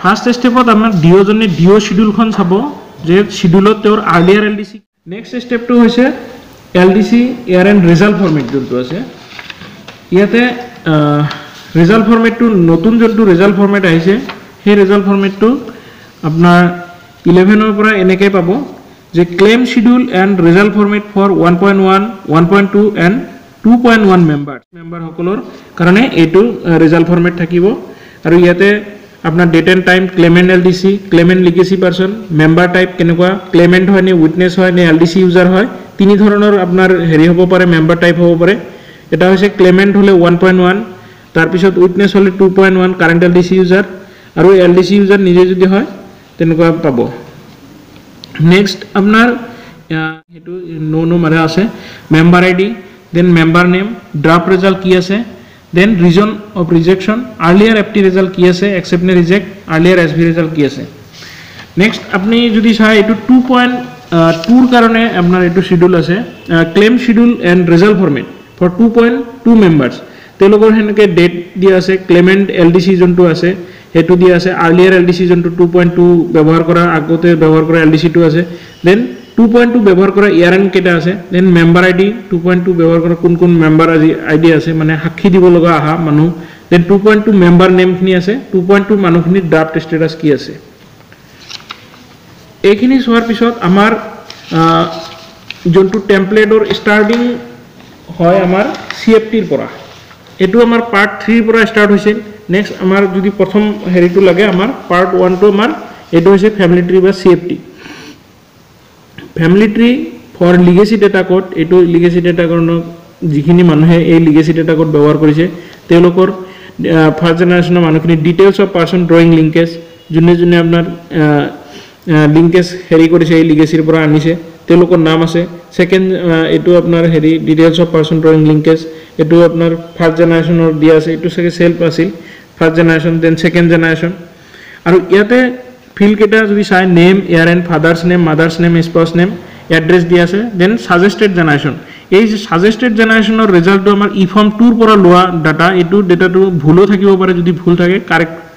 First ষ্টেপত আমাৰ Dio' জনে ডিঅ' শিডিউলখন চাব যে শিডিউলত তেওঁৰ আৰ্লিয়াৰ এলডিসি নেক্সট ষ্টেপটো হৈছে LDC year and result format যোনটো আছে ইয়াতে ৰিজাল্ট ফৰ্মেটটো নতুন যোনটো ৰিজাল্ট ফৰ্মেট আহিছে সেই ৰিজাল্ট ফৰ্মেটটো আপোনাৰ 11 ৰ পৰা এনেকৈ পাব যে claim schedule and result format for 1.1 1.2 and 2.1 member সকলৰ কাৰণে এইটো ৰিজাল্ট ফৰ্মেট থাকিব আৰু ইয়াতে আপোনাৰ date and time claimant LDC claimant legacy person member type কেনেকুৱা ক্লেমেণ্ট হয় নে উইটনেছ হয় নে এলডিসি ইউজাৰ হয় তিনি ধৰণৰ আপোনাৰ হেৰি হ'ব পাৰে মেম্বাৰ টাইপ হ'ব পাৰে এটা হৈছে ক্লেমেণ্ট হলে 1.1 তাৰ পিছত উইটনেছ হলে 2.1 কাৰেন্ট এলডিসি ইউজাৰ আৰু এলডিসি ইউজাৰ নিজে যদি হয় তেনেকুৱা পাব নেক্সট আপোনাৰ হেতু নো মাৰা আছে member ID then member name draft result কি আছে then reason of rejection earlier FT result কি আছে একসেপ্ট নে ৰিজেক্ট আৰ্লিয়াৰ এছভি ৰিজাল্ট কি আছে নেক্সট আপনি যদি চাই এটো 2.2 ৰ কাৰণে আপোনাৰ এটো শিডিউল আছে claim schedule and result format for 2.2 members তেলোকৰ হেনকে ডেট দিয়া আছে ক্লেমেণ্ট এলডিসি যোনটো আছে হেতু দিয়া আছে আৰ্লিয়াৰ এলডিসি যোনটো 2.2 ব্যৱহাৰ কৰা আগতে ব্যৱহাৰ কৰা এলডিসি টো আছে দেন 2.2 ব্যৱহাৰ কৰা ইয়াৰএন কেটা আছে দেন মেম্বাৰ আইডি 2.2 ব্যৱহাৰ কৰা কোন কোন মেম্বাৰ আইডি আছে মানে সাক্ষী দিব লগা আহা মানুহ দেন 2.2 মেম্বাৰ নেম খিনি আছে 2.2 মানুহখিনি ড্ৰাফট ষ্টেটাস কি আছে এইখিনি সোৱাৰ পিছত আমাৰ যোনটো টেমপ্লেটৰ স্টাৰ্টিং হয় আমাৰ সিএফটিৰ পৰা এটো আমাৰ পাৰ্ট 3 ৰ পৰা স্টাৰ্ট হৈছিল নেক্সট আমাৰ যদি প্ৰথম হেৰিটো লাগে আমাৰ পাৰ্ট 1 টো আমাৰ এটো হৈছে ফ্যামিলি ট্ৰি বা CFT family tree for legacy data code এটো লিগেসি ডাটা কোড যিখিনি মানুহে এই লিগেসি ডাটা কোড ব্যৱহাৰ কৰিছে তেওঁলোকৰ ফাৰ্স্ট জেনাৰেশনৰ মানুহখিনি details of person drawing linkage যোনে যোনে আপোনাৰ লিংকেজ হেৰি কৰিছে এই লিগেসিৰ পৰা আনিছে তেওঁলোকৰ নাম আছে সেকেন্ড এটো আপোনাৰ হেৰি details of person drawing linkage এটো আপোনাৰ ফাৰ্স্ট জেনাৰেশনৰ দিয়া আছে এটো সকে সেলফ আছিল first generation then second generation আৰু ইয়াতে ফিল্ড কেটা যদি চাই নেম ইয়াৰ and father's name mother's name spouse name address দিয়া আছে দেন সাজেস্টেড জেনাৰেশন এই সাজেস্টেড জেনাৰেশনৰ ৰিজাল্টটো আমাৰ ই ফৰ্ম 2 ৰ পৰা লোৱা ডাটা এটো ডাটাটো ভুলো থাকিব পাৰে যদি ভুল থাকে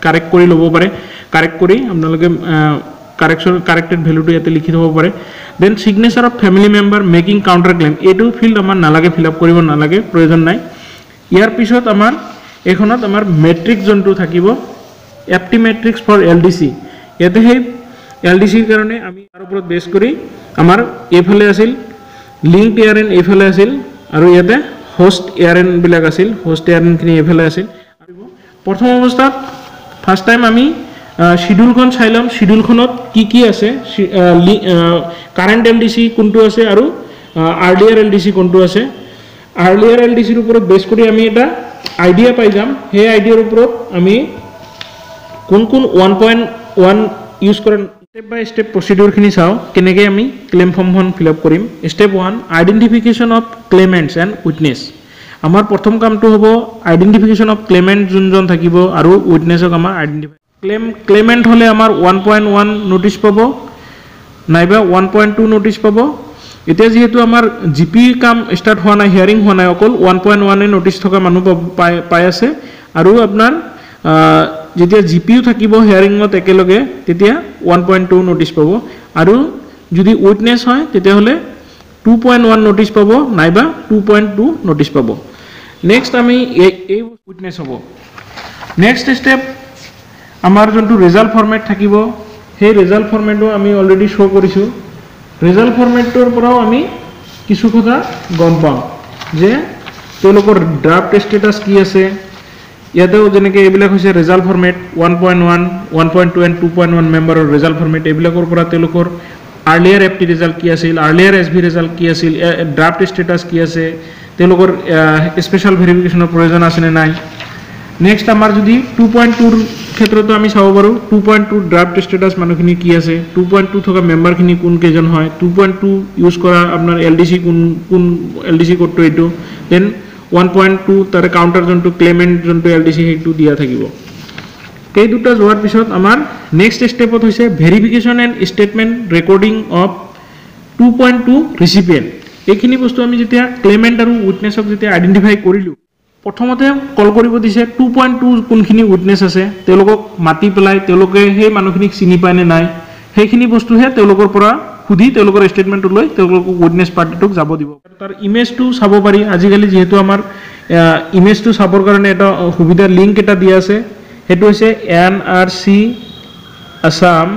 কাৰেক্ট কৰি লব পাৰে কাৰেক্ট কৰি আপোনালোকে কাৰেক্টেড ভ্যালুটো ইয়াতে লিখি থব পাৰে then signature of family member making counter claim এটো ফিল্ড আমাৰ নালাগে ফিল আপ কৰিব নালাগে প্ৰয়োজন নাই ইয়াৰ পিছত আমাৰ এখনত আমাৰ মেট্ৰিক্স জনটো থাকিব এফটি মেট্ৰিক্স ফৰ এলডিসি ইয়াতে হে এলডিসিৰ কাৰণে আমি তাৰ ওপৰত বেছ কৰি আমাৰ এফালে আছিল লিংকড এআৰএন এফালে আছিল আৰু ইয়াতে হোষ্ট এআৰএন বিলাক আছিল হোষ্ট এআৰএন খিনি এফালে আছিল প্ৰথম অৱস্থাত ফাৰ্স্ট টাইম আমি শিডিউলখন চাইলাম শিডিউলখনত কি আছে কাৰেন্ট এলডিসি কোনটো আছে আৰু আৰ্লিয়াৰ এলডিসি কোনটো আছে আৰ্লিয়াৰ এলডিসিৰ ওপৰত বেছ কৰি আমি এটা আইডিয়া পাই যাম সেই আইডিয়াৰ ওপৰত আমি কোন 1.1 ইউজ কৰা স্টেপ বাই স্টেপ প্ৰসিডিউৰ খিনি চাও কেনেকৈ আমি ক্লেম ফৰ্মখন ফিল আপ কৰিম step 1 identification of Clements and witness আমাৰ প্ৰথম কামটো হ'ব আইডেন্টিফিকেশন অফ ক্লেমেন্ট যোনজন থাকিব আৰু উইটনেছক আমাৰ আইডেন্টিফাই ক্লেমেন্ট হলে আমাৰ 1.1 নোটিস পাব নাইবা 1.2 নোটিস পাব এতিয়া যেহেতু আমাৰ জিপি কাম স্টাৰ্ট হোৱা নাই হিয়াৰিং হোৱা নাই অকল 1.1 এ নোটিস থকা মানুহ পাই আছে আৰু আপোনাৰ যেতিয়া জিপিও থাকিব হিয়াৰিংত একেলগে তেতিয়া 1.2 নোটিস পাব আৰু যদি উইটনেছ হয় তেতিয়া হলে 2.1 নোটিস পাব নাইবা 2.2 নোটিস পাব নেক্সট আমি এই উইটনেছ হ'ব নেক্সট স্টেপ আমাৰ যোনটো ৰিজাল্ট ফৰ্মেট থাকিব সেই ৰিজাল্ট ফৰ্মেটটো আমি অলৰেডি শো কৰিছো ৰিজাল্ট ফৰ্মেটৰ পৰাও আমি কিছু কথা গম পাম যে তেওঁলোকৰ ড্ৰাফট ষ্টেটাস কি আছে ইয়াতেও যেনেকৈ এইবিলাক হৈছে ৰিজাল্ট ফৰ্মেট 1.1 1.2 এণ্ড 2.1 মেম্বাৰৰ ৰিজাল্ট ফৰ্মেট এইবিলাকৰ পৰা তেওঁলোকৰ আৰ্লিয়াৰ এফটি ৰিজাল্ট কি আছিল আৰ্লিয়াৰ এছভি ৰিজাল্ট কি আছিল ড্ৰাফট ষ্টেটাস কি আছে তেওঁলোকৰ স্পেশাল ভেৰিফিকেশনৰ প্ৰয়োজন আছে নে নাই নেক্সট আমাৰ যদি 2.2 ৰ ক্ষেত্ৰতো আমি চাব পাৰো 2.2 ড্ৰাফট ষ্টেটাস মানুহখিনি কি আছে 2.2 থকা মেম্বাৰখিনি কোন কেজন হয় 2.2 ইউজ কৰা আপোনাৰ এলডিসি কোন এলডিসি কোডটো এটো দেন 1.2 তাৰে কাউন্টাৰ যোনটো ক্লেমেন্ট যোনটো এলডিসি হেটো দিয়া থাকিব এই দুটা যোৱাৰ পিছত আমাৰ নেক্সট স্টেপত হৈছে verification and statement recording of 2.2 ৰিচিপিয়েন্ট এইখিনি বস্তু আমি যেতিয়া ক্লেমেন্ট আৰু উইটনেছক যেতিয়া আইডেন্টিফাই কৰিলো প্ৰথমতে কল কৰিব দিছে 2.2 কোনখিনি উইটনেছ আছে তেওঁলোকক মাতি পেলাই তেওঁলোকে সেই মানুহখিনিক চিনি পায় নে নাই সেইখিনি বস্তুহে তেওঁলোকৰ পৰা খুদি তেওঁলোকৰ ষ্টেটমেন্টটো লৈ তেওঁলোকক উইটনেছ পাৰ্টিটোক যাব দিব তাৰ ইমেজটো চাব পাৰি আজিকালি যেহেতু আমাৰ ইমেজটো চাবৰ কাৰণে এটা সুবিধা লিংক এটা দিয়া আছে হেতু হৈছে NRC Assam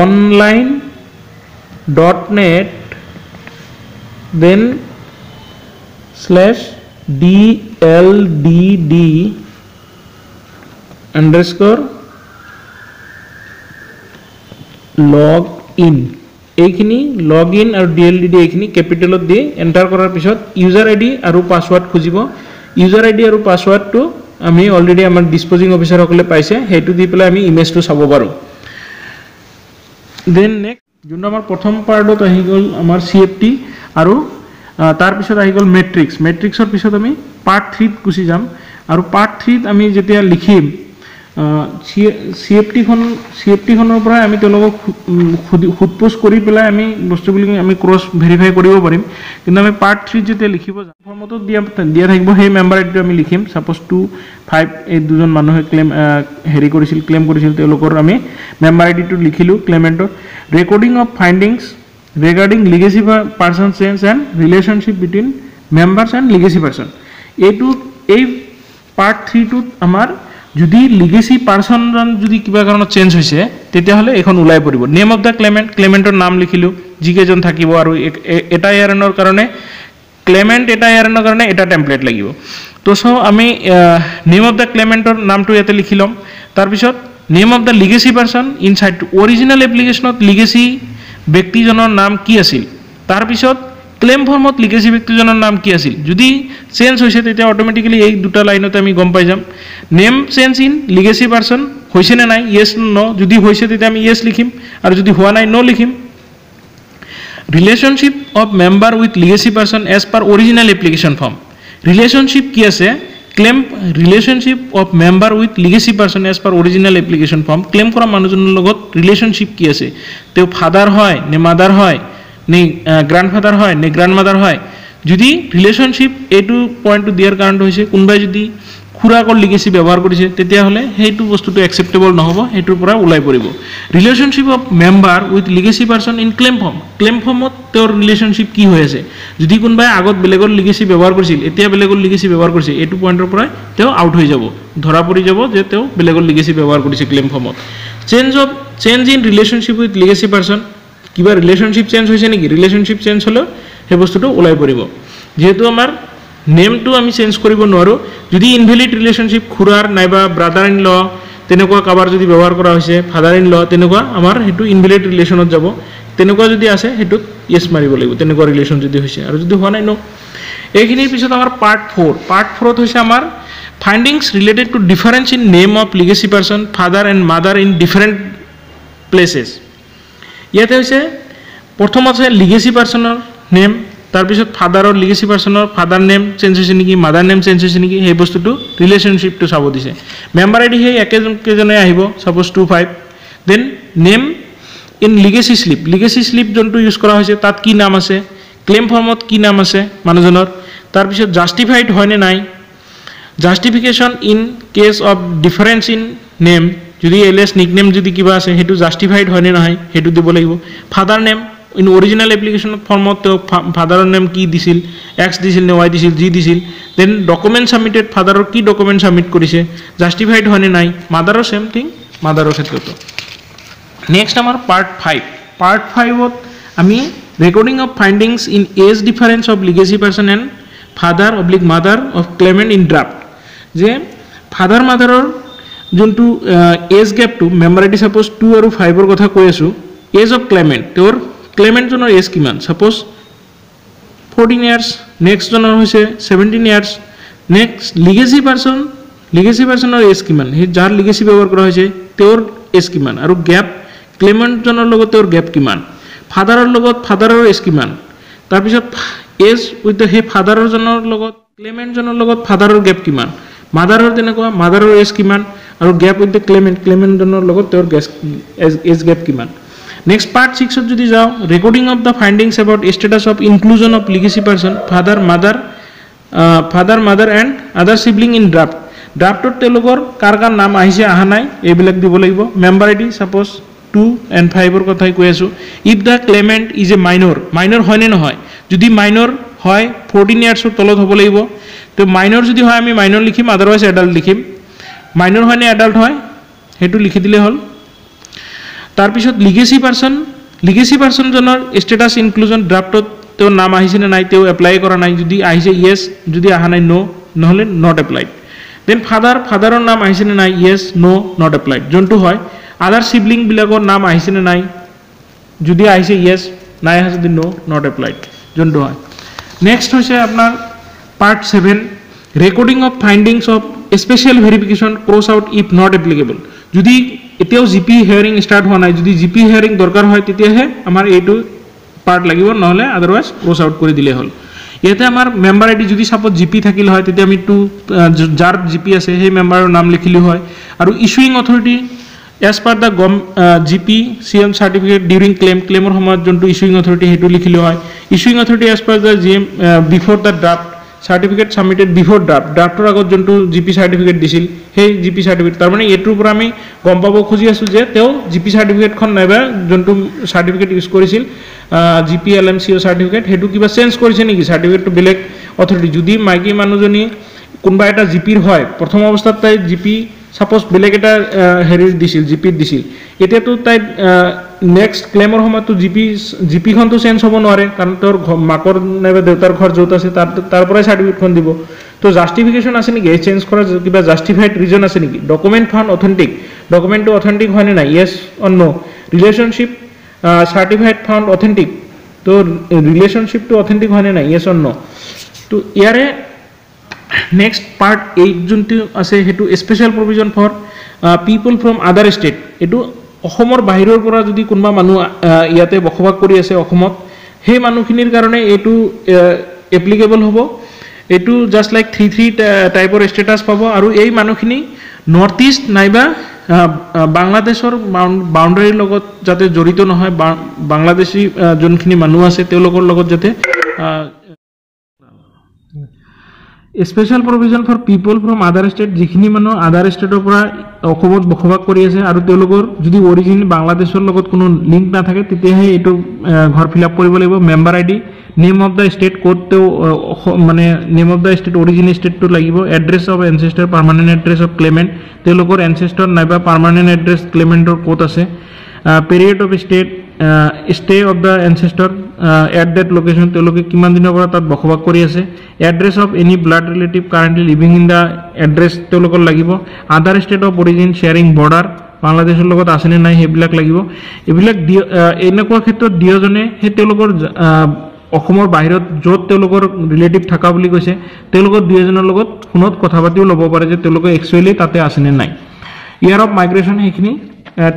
online.net then /DLDD underscore login এইখিনি লগইন আৰু DLDD এইখিনি ক্যাপিটেলত দি এন্টাৰ কৰাৰ পিছত ইউজাৰ আইডি আৰু পাসওয়াৰ্ড খুজিব ইউজাৰ আইডি আৰু পাসওয়াৰ্ডটো আমি অলৰেডি আমাৰ ডিসপোজিং অফিচাৰ সকলে পাইছে হেতু দি পেলাই আমি ইমেজটো চাব পাৰো দেন নেক্সট যোনটো আমাৰ প্ৰথম পাৰ্টত আহি গল আমাৰ CFT আৰু তাৰ পিছত আহি গল মেট্ৰিক্সৰ পিছত আমি পাৰ্ট 3 ত গুছি যাম আৰু পাৰ্ট 3 ত আমি যেতিয়া লিখিম CFT খনৰ পৰা আমি তেওঁলোকক খুদপোজ কৰি পেলাই আমি বস্তুবিলাক আমি ক্ৰস ভেৰিফাই কৰিব পাৰিম কিন্তু আমি পাৰ্ট 3 যেতিয়া লিখিব যাম ফৰ্মটো দিয়া থাকিব সেই মেম্বাৰ আইডিটো আমি লিখিম সাপোজ 25 এই দুজন মানুহে ক্লেম কৰিছিল তেওঁলোকৰ আমি মেম্বাৰ আইডিটো লিখিলো ক্লেমেন্টৰ recording of findings regarding legacy person change and relationship between members and legacy person এই পার্ট 3 টুত আমাৰ যদি legacy person যদি কিবা কাৰণত চেঞ্জ হৈছে তেতিয়া হলে এখন উলাই পৰিব নেম অফ দা ক্লেমেন্টৰ নাম লিখিলো জিকেজন থাকিব আৰু এটা ইয়াৰনৰ কাৰণে ক্লেমেন্ট এটা ইয়াৰনৰ কাৰণে এটা টেমপ্লেট লাগিব তো সো আমি নেম অফ দা ক্লেমেন্টৰ নামটো ইয়াতে লিখিলম তাৰ পিছত name of the legacy person inside original এপ্লিকেশনত legacy ব্যক্তিজনৰ নাম কি আছিল তাৰ পিছত ক্লেম ফৰ্মত লিগেসি ব্যক্তিজনৰ নাম কি আছিল যদি চেঞ্জ হৈছে তেতিয়া অটোমেটিক্যালি এই দুটা লাইনতে আমি গম পাই যাম name change in legacy person হৈছে নে নাই ইয়েস নো যদি হৈছে তেতিয়া আমি ইয়েস লিখিম আৰু যদি হোৱা নাই নো লিখিম relationship of member with legacy person as per original application form relationship কি আছে claim relationship of member with legacy person as per original application form claim কৰা মানুহজনৰ লগত ৰিলেশনশিপ কি আছে তেও ফাদাৰ হয় নে মাদাৰ হয় নে গ্ৰান্ডফাদাৰ হয় নে গ্ৰান্ডমাদাৰ হয় যদি ৰিলেশনশিপ এটু পয়েন্টটো দিয়াৰ কাৰণটো হৈছে কোনবাই যদি খুৰাকৰ লিগেসি ব্যৱহাৰ কৰিছে তেতিয়া হলে হেতু বস্তুটো একসেপ্টেবল নহব হেতুৰ পৰা উলাই পৰিব relationship of member with legacy person in claim ফৰ্মত তেওঁৰ ৰিলেশনশিপ কি হৈ আছে যদি কোনবাই আগত বেলেগৰ লিগেসি ব্যৱহাৰ কৰিছিল এতিয়া বেলেগৰ লিগেসি ব্যৱহাৰ কৰিছে এটু পয়েন্টৰ পৰা তেওঁ আউট হৈ যাব ধৰা পৰি যাব যে তেওঁ বেলেগৰ লিগেসি ব্যৱহাৰ কৰিছে ক্লেম ফৰ্মত change in relationship with legacy person কিবা ৰিলেশনশিপ চেঞ্জ হৈছে নেকি ৰিলেশনশিপ চেঞ্জ হলো হে বস্তুটো উলাই পৰিব যেহেতু আমাৰ নেমটো আমি চেঞ্জ কৰিব নোৱাৰো যদি ইনভ্যালিড ৰিলেশনশিপ খুৰাৰ নাইবা ব্ৰাদাৰ ইন ল তেনেকুৱা কাবাৰ যদি ব্যৱহাৰ কৰা হৈছে ফাদাৰ ইন ল তেনেকুৱা আমাৰ হেতু ইনভ্যালিড ৰিলেশনত যাব তেনেকুৱা যদি আছে হেতুত ইয়েস মাৰিব লাগিব তেনেকুৱা ৰিলেশন যদি হৈছে আৰু যদি হোৱা নাই নো এইখিনিৰ পিছত আমাৰ পাৰ্ট 4 ত হৈছে আমাৰ findings related to difference in name of legacy person father and mother in different places ইয়াতে হৈছে প্ৰথম আছে লিগেসি পাৰসনৰ নেম তাৰ পিছত ফাদাৰৰ লিগেসি পাৰসনৰ ফাদাৰ নেম চেঞ্জ হৈছে নেকি মাদাৰ নেম চেঞ্জ হৈছে নেকি এই বস্তুটো ৰিলেশনশিপটো চাব দিছে মেম্বাৰ আইডি হে একেজনে আহিব suppose 25 then name in legacy slip জনটো ইউজ কৰা হৈছে তাত কি নাম আছে ক্লেম ফৰ্মত কি নাম আছে মানুহজনৰ তাৰ পিছত জাস্টিফাইড হয় নে নাই justification in case of difference in name যদি এলএস নিকনেম যদি কিবা আছে হেতু জাস্টিফাইড হয় নে নহয় হেতু দিব লাগিব father name in original application ফর্মত ফাদাৰৰ নেম কি দিছিল এক্স দিছিল নে ওয়াই দিছিল জি দিছিল দেন ডকুমেন্ট সাবমিটেড ফাদাৰৰ কি ডকুমেন্ট সাবমিট কৰিছে জাস্টিফাইড হয় নে নাই মাদাৰৰ সেম থিং মাদাৰৰ ক্ষেত্ৰতো নেক্সট আমাৰ পার্ট 5 ত আমি recording of findings in age difference of legacy person and father oblique mother of claimant in draft যে ফাদার মাদাৰৰ যোনটো এজ গ্যাপটো মেম্বাৰ আইডি সাপোজ 2 আৰু 5 ৰ কথা কৈ আছো এজ অফ ক্লেমেন্ট তেওঁৰ ক্লেমেন্ট জনৰ এজ কিমান সাপোজ 14 ইয়াৰ্স নেক্সট জনৰ হৈছে 17 ইয়াৰ্স নেক্সট লিগেসি পাৰসনৰ এজ কিমান হে যাৰ লিগেসি ব্যৱহাৰ কৰা হৈছে তেওঁৰ এজ কিমান আৰু গ্যাপ ক্লেমেন্ট জনৰ লগত তেওঁৰ গ্যাপ কিমান ফাদাৰৰ লগত ফাদাৰৰ এজ কিমান তাৰ পিছত এজ উইথ হে ফাদাৰৰ জনৰ লগত ক্লেমেন্ট জনৰ লগত ফাদাৰৰ গ্যাপ কিমান মাদাৰৰ তেনেকুৱা মাদাৰৰ এজ কিমান আৰু গ্যাপ উইথ ক্লেমেন্ট জনৰ লগত তেওঁৰ এজ গ্যাপ কিমান নেক্সট পার্ট 6 ত যদি যাও recording of the findings about status of inclusion of legacy person father mother father mother and other sibling in draft ড্ৰাফ্টত তেওঁলোকৰ কাৰ কাৰ নাম আহিছে অহা নাই এইবিলাক দিব লাগিব মেম্বাৰ আইডি সাপোজ 2 and 5 কথাই কৈ আছো if the Clement is a minor হয় নে নহয় যদি মাইনৰ হয় 14 ইয়াৰ্ছৰ তলত হ'ব লাগিব তো মাইনৰ যদি হয় আমি মাইনৰ লিখিম আদাৰৱাইজ এডাল্ট লিখিম মাইনৰ হয় নে এডাল্ট হয় হেতু লিখি দিলে হল তাৰ পিছত লিগেসি পাৰসন জনৰ স্ট্যাটাস ইনক্লুজন ড্ৰাফটত তেও নাম আহিছে নে নাই তেও এপ্লাই কৰা নাই যদি আহিছে ইয়েস যদি আহা নাই নো নহলে নট এপ্লাইড দেন ফাদাৰৰ নাম আহিছে নে নাই ইয়েস নো নট এপ্লাইড যোনটো হয় আদাৰ সিবলিং বিলাকৰ নাম আহিছে নে নাই যদি আহিছে ইয়েস নাই আহিছে যদি নো নট এপ্লাইড যোনটো হয় নেক্সট হৈছে আপোনাৰ part 7 recording of findings of special verification cross out if not applicable যদি এতিয়াও জিপি হিয়াৰিং স্টাৰ্ট হোৱা নাই যদি জিপি হিয়াৰিং দৰকাৰ হয় তেতিয়াহে আমাৰ এইটো পাৰ্ট লাগিব নহলে আদাৰওয়াইজ ক্ৰস আউট কৰি দিলে হল ইয়াতে আমাৰ মেম্বাৰ আইডি যদি সাপোজ জিপি থাকিল হয় তেতিয়া আমি যাৰ জিপি আছে সেই মেম্বাৰৰ নাম লিখিলি হয় আৰু issuing authority as per the GP CM certificate during ক্লেমৰ সময়ত যোনটো ইস্যুইং অথৰিটি হেতু লিখিলি হয় issuing authority as per the GM before the draft certificate submitted before ড্ৰাফটৰ আগত যোনটো জিপি সাৰ্টিফিকেট দিছিল সেই জিপি সাৰ্টিফিকেট তাৰ মানে এটোৰ পৰা আমি গম পাব খুজি আছো যে তেও জিপি সাৰ্টিফিকেটখন নাইবা যোনটো সাৰ্টিফিকেট ইউজ কৰিছিল জিপি এলএমসিও সাৰ্টিফিকেট হেতু কিবা চেঞ্জ কৰিছে নেকি সাৰ্টিফিকেটটো বেলেগ অথৰিটি যদি মাইকি মানুহজনী কোনবা এটা জিপিৰ হয় প্ৰথম অৱস্থাত তাই জিপি সাপোজ বেলেগ এটা হেৰি দিছিল জিপিত দিছিল এতিয়াতো তাই নেক্সট ক্লেমৰ সময়তো জিপি খনটো চেঞ্জ হ'ব নোৱাৰে কাৰণ তোৰ মাকৰ নাইবা দেউতাৰ ঘৰ য'ত আছে তাৰ পৰাই সাৰ্টিফিকেটখন দিব তো জাস্টিফিকেশন আছে নেকি চেঞ্জ কৰাৰ কিবা জাস্টিফাইড ৰিজন আছে নেকি ডকুমেন্ট ফাউন্ড অথেন্টিক ডকুমেন্টটো অথেন্টিক হয় নে নাই yes or no relationship certified found authentic তো রিলেশনশিপটো অথেন্টিক হয় নে নাই ইয়েস অর নো তো ইয়াৰে নেক্সট পাৰ্ট 8 যোনটো আছে হেতু special provision for people from other state এটু অসমৰ বাহিৰৰ পৰা যদি কোনবা মানুহ ইয়াতে বসবাস কৰি আছে অসমত সেই মানুহখিনিৰ কাৰণে এটু এপ্লিকেবল হ'ব এটু জাস্ট লাইক 3 টাইপৰ স্ট্যাটাস পাব আৰু এই মানুহখিনি নৰ্থ ইস্ট নাইবা বাংলাদেশৰ বাউন্ডাৰীৰ লগত যাতে জড়িত নহয় বাংলাদেশী যোনখিনি মানুহ আছে তেওঁলোকৰ লগত যাতে special provision for people from other state যিখিনি মানুহ আদাৰ স্টেটৰ পৰা অসমত বসবাস কৰি আছে আৰু তেওঁলোকৰ যদি অৰিজিন বাংলাদেশৰ লগত কোনো লিংক না থাকে তেতিয়াহে এটো ঘৰ ফিল আপ কৰিব লাগিব member ID name of the state code তো মানে name of the state origin state তো লাগিব address of ancestor permanent address of claimant তেওঁলোকৰ এনসেস্টৰ নাইবা পাৰ্মানেন্ট এড্ৰেস ক্লেমেন্টৰ কোড আছে period of stay of the ancestor at that location তেওঁলোকে কিমান দিনৰ পৰা তাত বসবাস কৰি আছে address of any blood relative currently living in the address তেওঁলোকৰ লাগিব other state of origin sharing border বাংলাদেশৰ লগত আছে নে নাই হেবিলাক লাগিব এবিলাক এনেকুৱা ক্ষেত্ৰত দিয়জনে হে তেওঁলোকৰ অসমৰ বাহিৰত য'ত তেওঁলোকৰ ৰিলেটিভ থাকা বুলি কৈছে তেওঁলোকৰ দুজনৰ লগত ফোনত কথা পাতিও ল'ব পাৰে যে তেওঁলোকে একচুয়ালি তাতে আছে নে নাই ইয়াৰ অফ মাইগ্ৰেশন হেখিনি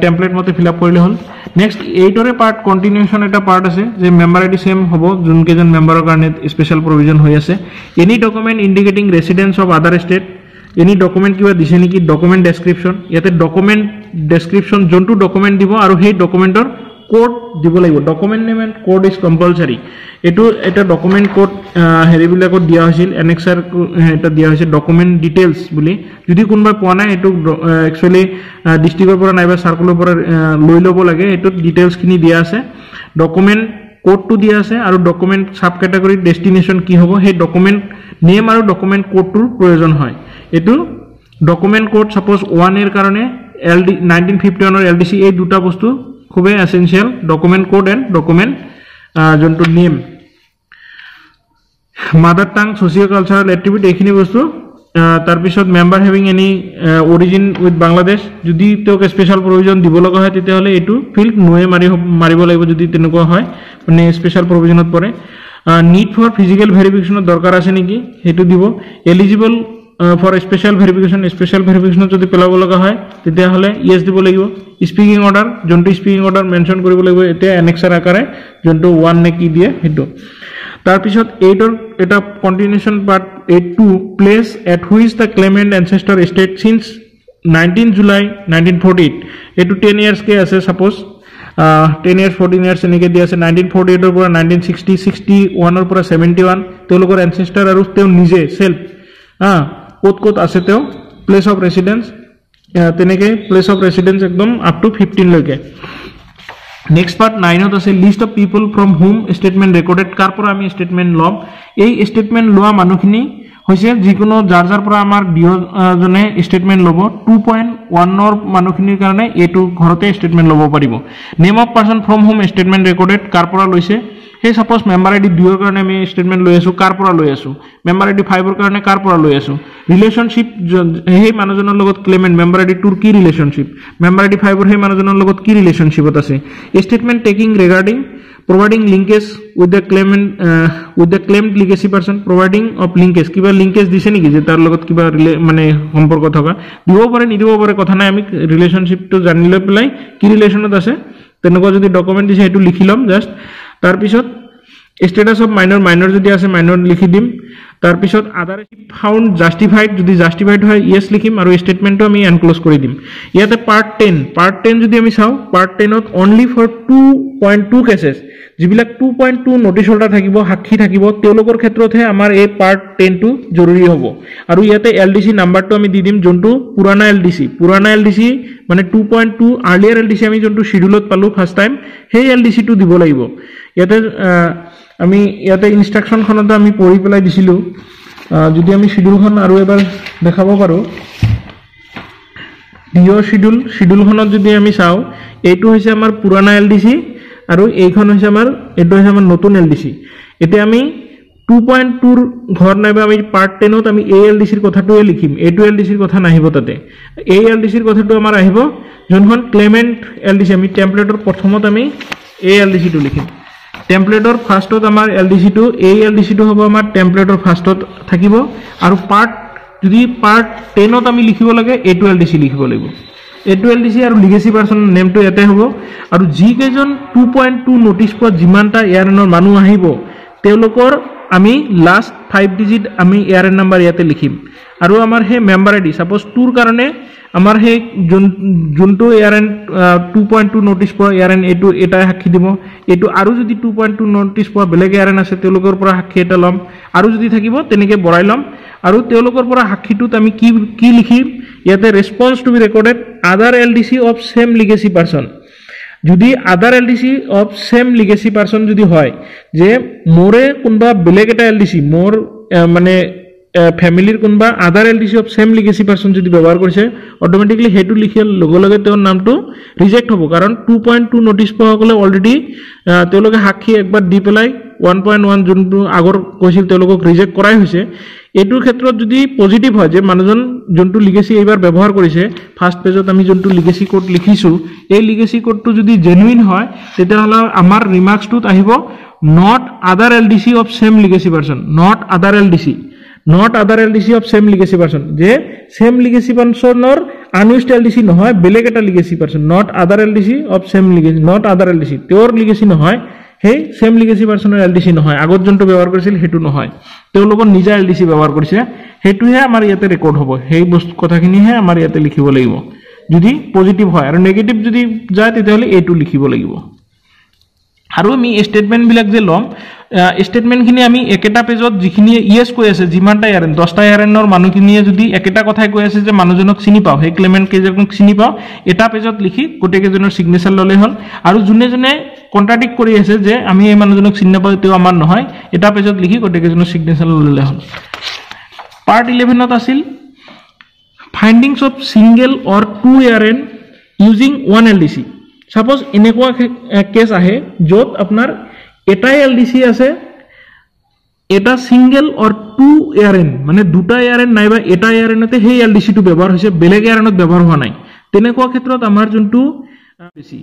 টেমপ্লেট মতে ফিল আপ কৰিলে হল নেক্সট 8ৰে পাৰ্ট কন্টিনিউশন এটা পাৰ্ট আছে যে মেম্বাৰ আইডি সেম হ'ব যোন কেজন মেম্বাৰৰ কাৰণে স্পেশাল প্ৰভিজন হৈ আছে any document indicating residence of other state any document কিবা দিছে নেকি ডকুমেন্ট ডেসক্ৰিপশন ইয়াতে ডকুমেন্ট ডেসক্ৰিপশন যোনটো ডকুমেন্ট দিব আৰু সেই ডকুমেন্টৰ কোড দিব লাগিব document name and code is compulsory এটো এটা ডকুমেন্ট কোড হেৰিবিলাকত দিয়া হৈছিল এনেক্সাৰ এটা দিয়া হৈছে ডকুমেন্ট ডিটেইলস বুলি যদি কোনবা পোৱা নাই এটো একচুয়ালি ডিস্ট্ৰিক্টৰ পৰা নাইবা সাৰ্কুলৰ পৰা লৈ ল'ব লাগে এটো ডিটেইলস খিনি দিয়া আছে ডকুমেন্ট কোডটো দিয়া আছে আৰু ডকুমেন্ট সাব ক্যাটাগৰি ডেস্টিনেশন কি হ'ব সেই ডকুমেন্ট নেম আৰু ডকুমেন্ট কোডটোৰ প্ৰয়োজন হয় এটো ডকুমেন্ট কোড সাপোজ 1 এৰ কাৰণে LD 1951 এর LDC এই দুটা বস্তু খুবই essential document code and document যোনটো name mother tongue socio cultural activity এখিনি বস্তু তার পিছত member having any origin with Bangladesh যদি তোক স্পেশাল প্রভিজন দিব লগা হয় তেতিয়া হলে এটু ফিল্ড নয়ে মারিব লাগিব যদি তেনেকুৱা হয় মানে স্পেশাল প্ৰভিজনত পৰে নিড ফৰ ফিজিক্যাল ভেৰিফিকেশনৰ দৰকাৰ আছে নেকি হেতু দিব এলিজিবল ফর স্পেশাল ভেরিফিকেশন যদি পেলাব লগা হয় তেতিয়া হলে ইয়েস দিব লাগিব স্পিকিং অর্ডার যোনটো স্পিকিং অর্ডার মেনশন কৰিব লাগিব এতিয়া এনেক্সাৰ আকাৰে যোনটো 1 নে কি দিয়ে হেতু তাৰ পিছত 8 এটা continuation part 82 place at which the claimant ancestor state since 19 July 1948 এটু 10 ইয়ার্স কে আছে সাপোজ 10 years 14 years এনেকৈ দিয়া আছে 1948 ৰ পৰা 1960 61 ৰ পৰা 71 তেওঁলোকৰ এনসেস্টাৰ আৰু তেওঁ নিজে সেলফ ক'ত ক'ত আছে তেওঁ প্লেস অফ ৰেসিডেন্স তেনেকৈ প্লেস অফ ৰেসিডেন্স একদম আপ টু 15 লৈকে নেক্সট পার্ট 9 ত আছে list of people from whom statement recorded কার পৰা আমি স্টেটমেন্ট লম এই স্টেটমেন্ট লোৱা মানুহখিনি হৈছে যিকোনো যাৰ যাৰ পৰা আমাৰ ডিঅজনে স্টেটমেন্ট ল'ব 2.1 ৰ মানুহখিনিৰ কাৰণে এটো ঘৰতে স্টেটমেন্ট ল'ব পাৰিব name of person from whom statement recorded কাৰ পৰা লৈছে সেই সাপোজ মেম্বাৰ আইডি 2 ৰ কাৰণে আমি স্টেটমেন্ট লৈ আছো কাৰ পৰা লৈ আছো মেম্বাৰ আইডি 5 ৰ কাৰণে কাৰ পৰা লৈ আছো ৰিলেশনশিপ সেই মানুহজনৰ লগত ক্লেমেন্ট মেম্বাৰ আইডি 2 ৰ কি ৰিলেশনশিপ মেম্বাৰ আইডি 5 ৰ সেই মানুহজনৰ লগত কি ৰিলেশনশিপত আছে statement taking regarding providing linkage with the claimant with the claimed legacy person providing of linkage কিবা লিংকেজ দিছে নেকি যে তাৰ লগত কিবা মানে সম্পৰ্ক থকা দিব পাৰে নিদিব পাৰে কথা নাই আমি ৰিলেশনশিপটো জানিলে পেলাই কি ৰিলেশনত আছে তেনেকুৱা যদি ডকুমেন্ট দিছে এটো লিখি লম জাস্ট তাৰ পিছত স্ট্যাটাস অফ মাইনৰ যদি আছে মাইনৰ লিখি দিম তাৰ পিছত আদাৰ ফাউন্ড জাস্টিফাইড যদি জাস্টিফাইড হয় ইয়েস লিখিম আৰু স্টেটমেন্টটো আমি এনক্লোজ কৰি দিম ইয়াতে পার্ট 10 যদি আমি চাও পার্ট 10 ত অনলি ফর 2.2 কেसेस যিবিলাক 2.2 নোটিস হোল্ডাৰ থাকিব সাক্ষী থাকিব তেওঁলোকৰ ক্ষেত্ৰতহে আমাৰ এই পাৰ্ট 10 টো জৰুৰী হ'ব আৰু ইয়াতে এলডিসি নাম্বাৰটো আমি দি দিম যোনটো পুৰানা এলডিসি মানে 2.2 আৰ্লিয়াৰ এলডিসি আমি যোনটো শিডিউলত পালো ফাৰ্স্ট টাইম সেই এলডিসি টো দিব লাগিব ইয়াতে আমি ইয়াতে ইনস্ট্ৰাকশনখনত আমি পঢ়ি পেলাই দিছিলো যদি আমি শিডিউলখন আৰু এবাৰ দেখাব পাৰো ডিও শিডিউলখনত যদি আমি চাও এইটো হৈছে আমাৰ পুৰানা এলডিসি আৰু এইখন হৈছে আমাৰ এটো হৈছে আমাৰ নতুন এলডিসি এতে আমি 2.2 ৰ ঘৰ নাইবা আমি পাৰ্ট 10 ত আমি এএলডিসি ৰ কথাটোৱে লিখিম এটো এলডিসি ৰ কথা নাহিব তাতে এএলডিসি ৰ কথাটো আমাৰ আহিব যোনখন ক্লেমেন্ট এলডিসি আমি টেমপ্লেটৰ প্ৰথমত আমি এএলডিসি টো লিখিম টেমপ্লেটৰ ফাৰ্স্টত আমাৰ এলডিসি টো এএলডিসি টো হ'ব আমাৰ টেমপ্লেটৰ ফাৰ্স্টত থাকিব আৰু পার্ট যদি পার্ট 10 ত আমি লিখিব লাগে এটো এলডিসি লিখিব লাগিব এটো এলডিসি আৰু লিগেসি পাৰসন নেমটো এতে হ'ব আৰু যি কেজন 2.2 নোটিস পৰ জিমানটা এয়াৰনৰ মানুহ আহিব তেওঁলোকৰ আমি লাস্ট 5 ডিজিট আমি এয়াৰন নাম্বাৰ ইয়াতে লিখিম আৰু আমাৰ হে মেম্বাৰ আইডি সাপোজ টুৰ কাৰণে আমাৰ হে যোনটো এয়াৰন 2.2 নোটিস পৰ এয়াৰন এটো এটা সাক্ষী দিব এটো আৰু যদি 2.2 নোটিস পৰ বেলেগ এয়াৰন আছে তেওঁলোকৰ পৰা সাক্ষী এটা লম আৰু যদি থাকিব তেনেকে বঢ়াই লম আৰু তেওঁলোকৰ পৰা সাক্ষীটোত আমি কি লিখিম ইয়াতে response to be recorded other LDC of same legacy person যদি other LDC of same legacy person যদি হয় যে মোরে কোনবা বেলেগ এটা এলডিসি মোর মানে ফ্যামিলির কোনবা other LDC of same legacy person যদি ব্যবহার কৰিছে অটোমেটিক্যালি হেতু লিখিয়াৰ লগে লগে তেওঁৰ নামটো ৰিজেক্ট হ'ব কাৰণ 2.2 নোটিস পোৱা গলে অলৰেডি তেওঁলোকে সাক্ষী একবাৰ দি পেলাই 1.1 যোনটো আগৰ কৈছিল তেওঁলোকক ৰিজেক্ট কৰাই হৈছে এটোৰ ক্ষেত্ৰত যদি পজিটিভ হয় যে মানুহজন যোনটো লিগেসি এইবাৰ ব্যৱহাৰ কৰিছে ফার্স্ট পেজত আমি যোনটো লিগেসি কোড লিখিছো এই লিগেসি কোডটো যদি জেনুইন হয় তেতিয়াহলে আমাৰ ৰিমাৰ্কসটোত আহিব not other LDC of same legacy person not other LDC of same legacy person যে সেম লিগেসি পাৰসনৰ আনইউজড এলডিসি নহয় বেলেগ এটা legacy person not other LDC of same legacy not other LDC তেওঁৰ লিগেসি নহয় হে সেম লিগেসি পাৰসনৰ এলডিসি নহয় আগত যোনটো ব্যৱহাৰ কৰিছিল হেতু নহয় তেওঁলোকৰ নিজা এলডিসি ব্যৱহাৰ কৰিছে হেতুহে আমাৰ ইয়াতে ৰেকৰ্ড হ'ব সেই বস্তু কথাখিনিহে আমাৰ ইয়াতে লিখিব লাগিব যদি পজিটিভ হয় আৰু নেগেটিভ যদি যায় তেতিয়াহলে এটো লিখিব লাগিব আৰু আমি স্টেটমেন্ট বিলাক যে লম স্টেটমেন্ট খিনি আমি একেটা পেজত যিখিনি ইয়েস কৈ আছে জিমানটা ইয়াৰেন 10টা ইয়াৰেনৰ মানুহখিনিয়ে যদি একেটা কথাই কৈ আছে যে মানুহজনক চিনি পাও সেই ক্লেমেন্ট কেজনক চিনি পাও এটা পেজত লিখি গোটেকেজনৰ সিগনেচাৰ ললে হল আৰু জুনে জুনে কন্ট্ৰাডিক্ট কৰি আছে যে আমি এই মানুহজনক চিনি নাপাও তেও আমাৰ নহয় এটা পেজত লিখি গোটেকেজনৰ সিগনেচাৰ ললে হল পাৰ্ট 11 ত আছিল findings of single or two ইয়াৰেন ইউজিং ওয়ান এলডিসি সাপোজ এনেকুৱা কেস আহে যত আপনার এটাই এলডিসি আছে এটা সিঙ্গেল অর টু ইয়ারেন মানে দুটা ইয়ারেন নাইবা এটা ইয়ারেনতে সেই এলডিসি টো ব্যবহার হৈছে বেলেগ ইয়ারেনত ব্যবহার হোৱা নাই তেনেকুৱা ক্ষেত্ৰত আমাৰ যোনটো বেছি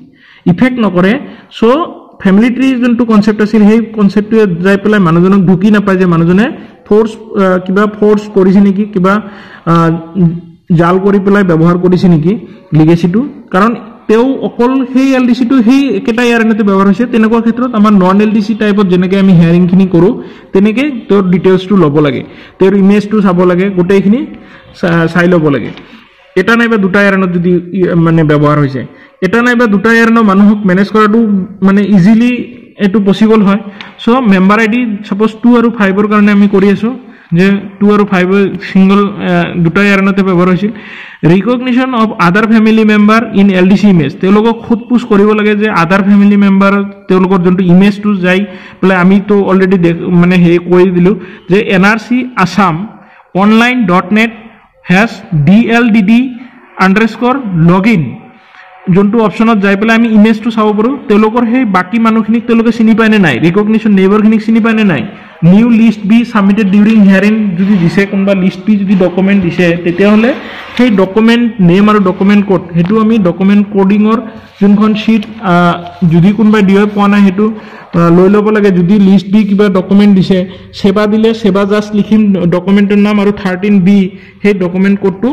ইফেক্ট নকৰে সো ফ্যামিলি ট্রি যোনটো কনসেপ্ট আছিল সেই কনসেপ্টটো যাই পেলাই মানুহজনক ঢুকি নাপায় যে মানুহজনে ফোর্স কৰিছে নেকি কিবা জাল কৰি পেলাই ব্যৱহাৰ কৰিছে নেকি লিগেসিটো কাৰণ তেও অকল সেই এলডিসি টো সেই একেটা ইয়াৰেনতে ব্যৱহাৰ হৈছে তেনেকুৱা ক্ষেত্ৰত আমাৰ নন এলডিসি টাইপত যেনেকে আমি হেয়াৰিং খিনি কৰো তেনেকে তোৰ ডিটেইলস টো লব লাগে তোৰ ইমেজ টো চাব লাগে গোটেইখিনি চাই লব লাগে এটা নাইবা দুটা ইয়াৰেনত যদি মানে ব্যৱহাৰ হৈছে এটা নাইবা দুটা ইয়াৰেনৰ মানুহক মেনেজ কৰাটো মানে ইজিলি এটো পসিবল হয় সো মেম্বাৰ আইডি সাপোজ 2 আৰু 5 ৰ কাৰণে আমি কৰি আছো যে 2 আৰু 5 সিঙ্গল দুটা ইয়াৰেনতে ব্যৱহাৰ হৈছিল ৰিকগনিশ্যন অফ আদাৰ family member in LDC image তেওঁলোকক খুদ পুশ কৰিব লাগে যে আদাৰ ফ্যামিলি মেম্বাৰ তেওঁলোকৰ জন্তু ইমেজটো যাই বলে আমি তো অলৰেডি মানে হে কৈ দিলো যে NRC Assam online.net has dldd_login যোনটো অপশনত যাই পেলাই আমি ইমেজটো চাব পাৰো তেওঁলোকৰ সেই বাকি মানুহখিনিক তেওঁলোকে চিনি পায় নে নাই ৰিকগনিশ্যন নেইবাৰখিনিক চিনি পায় নে নাই new list be submitted during hearing যদি দিছে কোনবা লিষ্ট বি যদি ডকুমেন্ট দিছে তেতিয়া হলে সেই ডকুমেন্ট নেম আৰু ডকুমেন্ট কোড হেতু আমি ডকুমেন্ট কোডিংৰ যোনখন শীট যদি কোনবা দিয় পোৱা নাই হেতু লৈ ল'ব লাগে যদি লিষ্ট বি কিবা ডকুমেন্ট দিছে সেবা দিলে সেবা জাস্ট লিখিম ডকুমেন্টৰ নাম আৰু 13B সেই ডকুমেন্ট কোডটো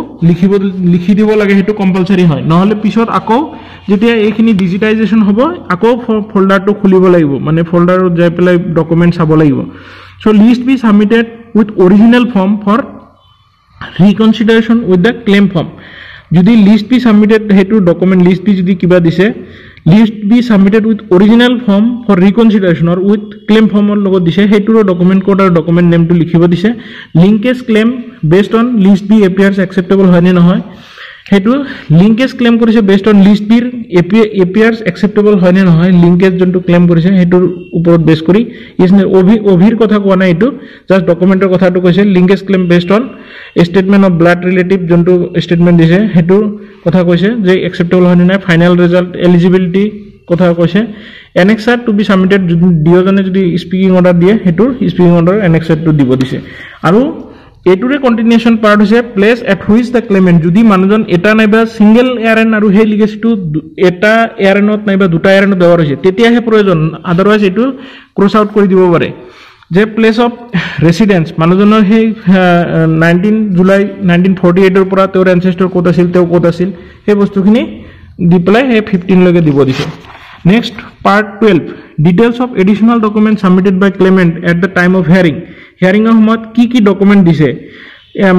লিখি দিব লাগে হেতু কম্পালসৰি হয় নহলে পিছত আকৌ যেতিয়া এইখিনি ডিজিটাইজেশন হ'ব আকৌ ফোল্ডাৰটো খুলিব লাগিব মানে ফোল্ডাৰত যাই পেলাই ডকুমেন্ট চাব লাগিব so list be submitted with original form for reconsideration with the claim form যদি list be submitted হেতু ডকুমেন্ট লিষ্ট বি যদি কিবা দিছে list be submitted with original form for reconsideration or with claim form or লগত দিছে হেতুৰ document code আৰু document নেমটো লিখিব দিছে linkage claim based on list b appears acceptable হয় নে নহয় হেতু linkage claim কৰিছে based on list b appears acceptable হয় নে নহয় linkage যোনটো claim কৰিছে হেতুৰ ওপৰত বেস কৰি ইসনে অভিৰ কথা কোৱা নাই এটো জাস্ট ডকুমেন্টৰ কথাটো কৈছে linkage claim based on statement of blood relative যোনটো statement দিছে হেতুৰ কথা কৈছে যে acceptable হয় নে নাই ফাইনাল ৰিজাল্ট এলিজিবিলিটি কথা কৈছে annexure to be submitted দিয়জনে যদি স্পিকিং অৰ্ডাৰ দিয়ে হেতুৰ স্পিকিং অৰ্ডাৰ annexure to দিব দিছে আৰু এটুৰে কন্টিনিউশন পার্ট হৈছে place at which the Clement যদি মানুহজন এটা নাইবা সিঙ্গেল এয়ারএন আৰু হে লিগেসিটো এটা এয়াৰএনত নাইবা দুটা এয়াৰএনত ব্যৱহাৰ হৈছে তেতিয়াহে প্ৰয়োজন আদাৰৱাইজ এটো ক্ৰস আউট কৰি দিব পাৰে যে প্লেস অফ ৰেসিডেন্স মানুহজনৰ হে 19 জুলাই 1948 ৰ পৰা তেওঁৰ এনসেস্টৰ কোড আছিল তেওঁ কোড আছিল হে বস্তুখিনি দি প্লাই হে 15 লগে দিব দিছে next part 12 details of additional document submitted by claimant at the time of hearing hearing of সময়ত কি ডকুমেন্ট দিছে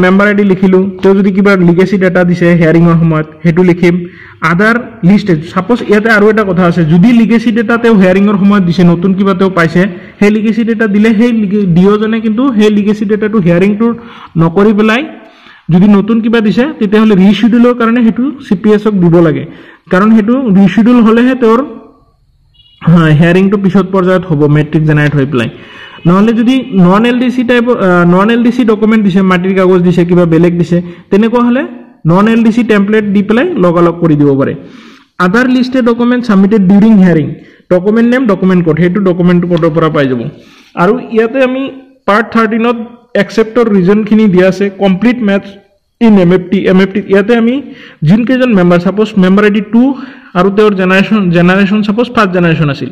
মেম্বাৰ আইডি লিখিলো তো যদি কিবা লিগেসি ডাটা দিছে হিয়াৰিং অফ সময়ত হেতু লিখিম আদাৰ লিস্ট সাপোজ ইয়াতে আৰু এটা কথা আছে যদি লিগেসি ডাটা তেও হিয়াৰিং অৰ সময়ত দিছে নতুন কিবা তেও পাইছে হে লিগেসি ডাটা দিলে হে ডিওজনে কিন্তু হে লিগেসি ডাটাটো হিয়ারিং টু নকৰি পেলাই যদি নতুন কিবা দিছে তেতিয়া হলে ৰিশিডিউলৰ কাৰণে হেতু সিপিএছক দিব লাগে কাৰণ হেতু ৰিশিডিউল হলেহে তোৰ হিয়াৰিং টু পিছত পৰ্যায়ত হ'ব মেট্ৰিক জেনাৰেট হৈ পেলাই নহলে যদি non LDC type non LDC document দিছে মাটিৰ কাগজ দিছে কিবা বেলেগ দিছে তেনেকুৱা হলে নন এলডিসি টেমপ্লেট দি পেলাই লগালগ কৰি দিব পাৰে আদাৰ listed document submitted during hearing document name document code হেতু ডকুমেন্ট কোডৰ পৰা পাই যাব আৰু ইয়াতে আমি পাৰ্ট 13 ত একসেপ্টৰ ৰিজন খিনি দিয়া আছে কমপ্লিট ম্যাচ ইন এমএফটি ইয়াতে আমি জিন কেজন মেম্বাৰ সাপোজ মেম্বাৰ আইডি 2 আৰু তেওঁৰ জেনাৰেশন সাপোজ ফাৰ্স্ট জেনাৰেশন আছিল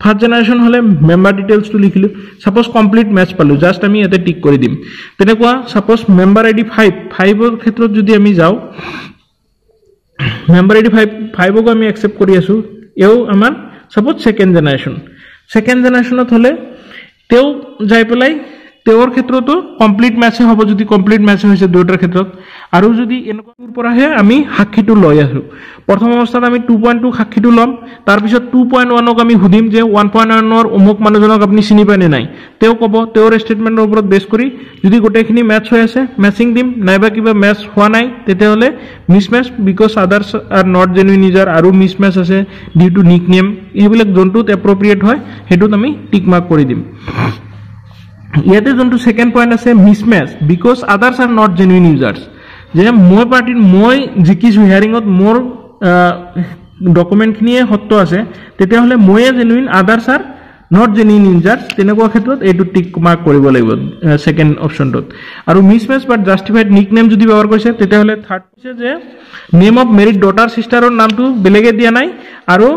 ফাৰ্স্ট জেনাৰেশন হলে মেম্বাৰ ডিটেইলস টু লিখিলো সাপোজ কমপ্লিট ম্যাচ পালো জাস্ট আমি এতে টিক কৰি দিম তেনেকুৱা সাপোজ মেম্বাৰ আইডি 5 ৰ ক্ষেত্ৰত যদি আমি যাও মেম্বাৰ আইডি 5 ক আমি একসেপ্ট কৰি আছো এও আমাৰ সাপোজ সেকেন্ড জেনাৰেশনত হলে তেও যাই পেলাই তেওঁৰ ক্ষেত্ৰতো কমপ্লিট ম্যাচ হ'ব যদি কমপ্লিট ম্যাচ হৈছে দুটাৰ ক্ষেত্ৰত আৰু যদি এনেকুৱাৰ পৰাহে আমি সাক্ষীটো লৈ আছো প্ৰথম অৱস্থাত আমি 2.2 সাক্ষীটো লম তাৰ পিছত 2.1 ক আমি হুদিম যে 1.1 ৰ অমুক মানুহজনক আপুনি চিনি পায় নে নাই তেও কব তেওঁৰ ষ্টেটমেন্টৰ ওপৰত বেস কৰি যদি গোটেইখিনি ম্যাচ হৈ আছে ম্যাচিং দিম নাইবা কিবা ম্যাচ হোৱা নাই তেতিয়াহলে mismatch because others are not genuine user আৰু মিসম্যাচ আছে ডিউ টু নিকনেম এইবিলাক যোনটোত এপ্ৰোপ্ৰিয়েট হয় হেতুত আমি টিক মাৰ্ক কৰি দিম ইয়াতে যোনটো সেকেন্ড পয়েন্ট আছে mismatch because others are not genuine users যে মই পার্টির মই জিকিছো হিয়ারিংত মোর ডকুমেন্ট খিনিয়ে সত্য আছে তেতিয়া হলে ময়ে genuine others are not genuine users তেনেকুৱা ক্ষেত্ৰত এটো টিক মাৰ্ক কৰিব লাগিব সেকেন্ড অপশনটোত আৰু মিসম্যাচ বাট জাস্টিফাইড নিকনেম যদি ব্যৱহাৰ কৰিছে তেতিয়া হলে থাৰ্ড হৈছে যে নেম অফ মেৰিড ডটাৰ সিস্টাৰৰ নামটো বেলেগে দিয়া নাই আৰু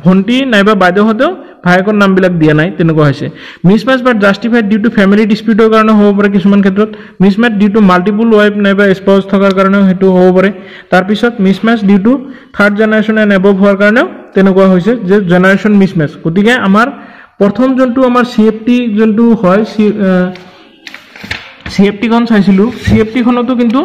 ভন্টি নাইবা বাইদেউহতেও ভাইকৰ নাম বিলাক দিয়া নাই তেনেকুৱা হৈছে mismatch but justified due to family ডিসপিউটৰ কাৰণে হ'ব পাৰে কিছুমান ক্ষেত্ৰত mismatch due to multiple wife নাইবা স্পাউস থকাৰ কাৰণে হেতু হ'ব পাৰে তাৰ পিছত mismatch due to third generation and above হোৱাৰ কাৰণে তেনেকুৱা হৈছে যে জেনাৰেশন মিসম্যাচ গতিকে আমাৰ প্ৰথম যোনটো আমাৰ সিএফটি যোনটো হয় সিএফটি খন চাইছিলো সিএফটি খনতো কিন্তু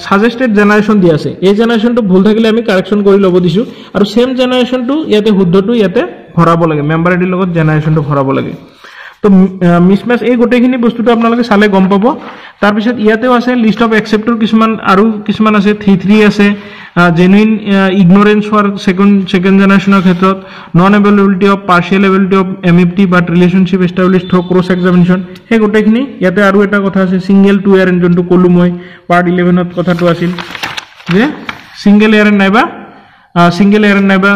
সাজেস্টেড জেনারেশ্যন দিয়া আছে এই জেনাৰেশ্যনটো ভুল থাকিলে আমি কাৰেকশ্যন কৰি ল'ব দিছোঁ আৰু সেম জেনাৰেশ্যনটো ইয়াতে শুদ্ধটো ইয়াতে ভৰাব লাগে মেম্বাৰ আইডিৰ লগত জেনাৰেশ্যনটো ভৰাব লাগে তো মিছমেচ এই গোটেইখিনি বস্তুটো আপোনালোকে চালে গম পাব তাৰপিছত ইয়াতেও আছে লিষ্ট অফ একসেপ্টৰ কিছুমান আছে 3 আছে জেনুইন ইগনোৰেন্স ফৰ সেকেন্ড জেনাৰেশ্যনৰ ক্ষেত্ৰত non availability of partial availability of MFT but relationship established through cross examination সেই গোটেইখিনি ইয়াতে আৰু এটা কথা আছে সিঙ্গেল টু ইয়াৰ যোনটো ক'লো মই পাৰ্ট 11ত কথাটো আছিল যে সিঙ্গেল ইয়াৰ নাইবা সিঙ্গেল এৰন নাইবা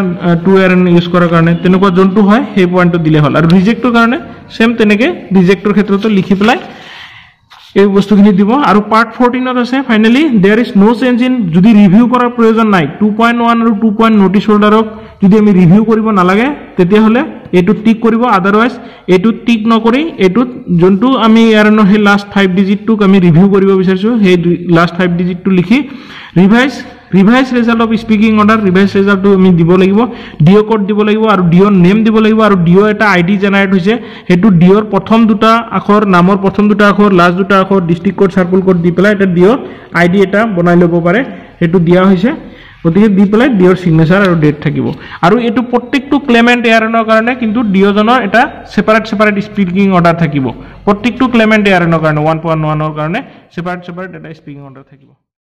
টু এৰন ইউজ কৰাৰ কাৰণে তেনেকুৱা যোনটো হয় সেই পইণ্টটো দিলে হ'ল আৰু ৰিজেক্টৰ কাৰণে সেম তেনেকে ৰিজেক্টৰ ক্ষেত্ৰতো লিখি পেলাই এই বস্তুখিনি দিব আৰু পাৰ্ট 14ত আছে finally there is no change in যদি ৰিভিউ কৰাৰ প্ৰয়োজন নাই 2.1 আৰু 2. নোটিছ হোল্ডাৰক যদি আমি ৰিভিউ কৰিব নালাগে তেতিয়া হলে এটো টিক কৰিব আদাৰৱাইজ এটো টিক নকৰি এটো যোনটো আমি এৰনৰ হে লাষ্ট 5 ডিজিটটোক আমি ৰিভিউ কৰিব বিচাৰিছো সেই লাষ্ট 5 ডিজিটটো লিখি revise result of speaking order revise ৰিজাল্টটো আমি দিব লাগিব ডিও কোড দিব লাগিব আৰু ডিও নেম দিব লাগিব আৰু ডিও এটা আইডি জেনাৰেট হৈছে হেতু ডিওৰ প্ৰথম দুটা আখৰ নামৰ প্ৰথম দুটা আখৰ লাষ্ট দুটা আখৰ ডিস্ট্ৰিক্ট কোড সার্কেল কোড দি পেলাই এটা ডিও আইডি এটা বনাই ল'ব পাৰে হেতু দিয়া হৈছে গতিকে দি পেলাই ডিওৰ সিগনেচাৰ আৰু ডেট থাকিব আৰু এটো প্ৰত্যেকটো ক্লেমেন্ট এয়াৰনৰ কাৰণে কিন্তু ডিও জনৰ এটা সেপাৰেট স্পিকিং অৰ্ডাৰ থাকিব প্ৰত্যেকটো ক্লেমেন্ট এয়াৰনৰ কাৰণে 1.1 ৰ কাৰণে সেপাৰেট এটা স্পিকিং অৰ্ডাৰ থাকিব